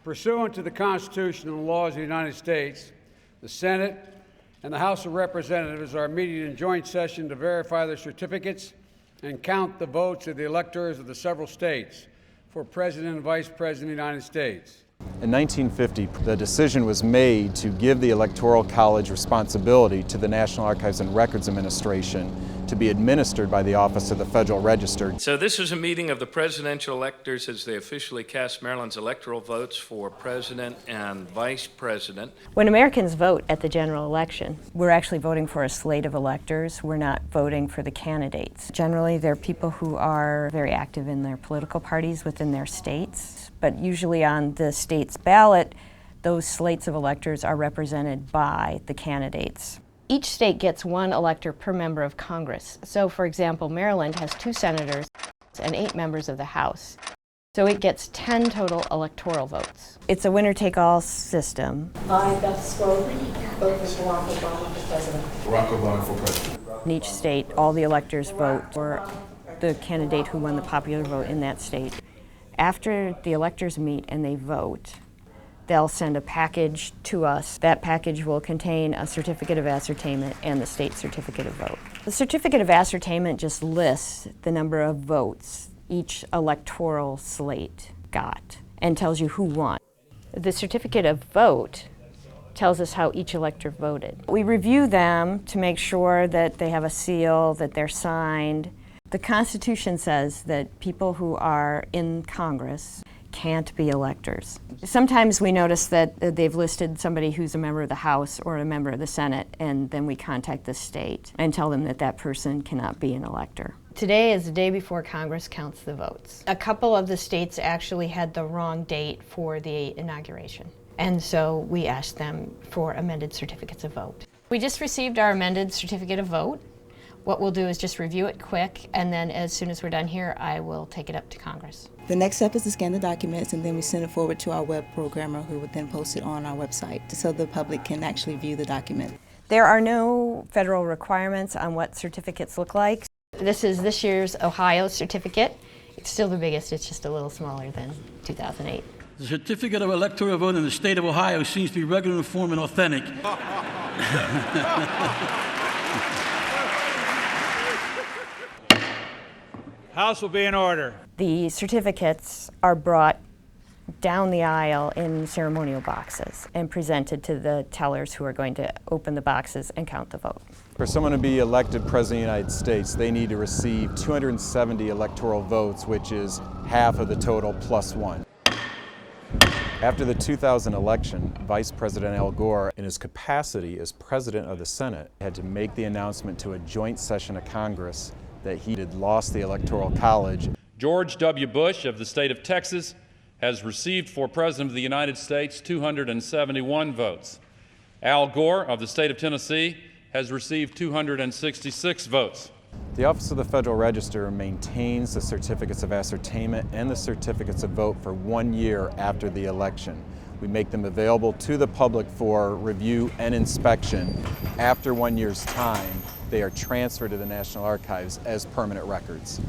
Pursuant to the Constitution and the laws of the United States, the Senate and the House of Representatives are meeting in joint session to verify their certificates and count the votes of the electors of the several states for President and Vice President of the United States. In 1950, the decision was made to give the Electoral College responsibility to the National Archives and Records Administration to be administered by the Office of the Federal Register. So this was a meeting of the presidential electors as they officially cast Maryland's electoral votes for president and vice president. When Americans vote at the general election, we're actually voting for a slate of electors. We're not voting for the candidates. Generally, they're people who are very active in their political parties within their states, but usually on the state's ballot, those slates of electors are represented by the candidates. Each state gets one elector per member of Congress. So, for example, Maryland has 2 senators and 8 members of the House. So it gets 10 total electoral votes. It's a winner-take-all system. I, Beth Scrope, vote for Barack Obama for president. Barack Obama for president. In each state, all the electors vote for the candidate who won the popular vote in that state. After the electors meet and they vote, they'll send a package to us. That package will contain a certificate of ascertainment and the state certificate of vote. The certificate of ascertainment just lists the number of votes each electoral slate got and tells you who won. The certificate of vote tells us how each elector voted. We review them to make sure that they have a seal, that they're signed. The Constitution says that people who are in Congress can't be electors. Sometimes we notice that they've listed somebody who's a member of the House or a member of the Senate, and then we contact the state and tell them that that person cannot be an elector. Today is the day before Congress counts the votes. A couple of the states actually had the wrong date for the inauguration, and so we asked them for amended certificates of vote. We just received our amended certificate of vote. What we'll do is just review it quick, and then as soon as we're done here, I will take it up to Congress. The next step is to scan the documents, and then we send it forward to our web programmer, who would then post it on our website so the public can actually view the document. There are no federal requirements on what certificates look like. This is this year's Ohio certificate. It's still the biggest, it's just a little smaller than 2008. The certificate of electoral vote in the state of Ohio seems to be regular, uniform, and authentic. House will be in order. The certificates are brought down the aisle in ceremonial boxes and presented to the tellers who are going to open the boxes and count the vote. For someone to be elected President of the United States, they need to receive 270 electoral votes, which is half of the total plus 1. After the 2000 election, Vice President Al Gore, in his capacity as President of the Senate, had to make the announcement to a joint session of Congress that he had lost the Electoral College. George W. Bush of the state of Texas has received for President of the United States 271 votes. Al Gore of the state of Tennessee has received 266 votes. The Office of the Federal Register maintains the certificates of ascertainment and the certificates of vote for 1 year after the election. We make them available to the public for review and inspection. After 1 year's time, they are transferred to the National Archives as permanent records.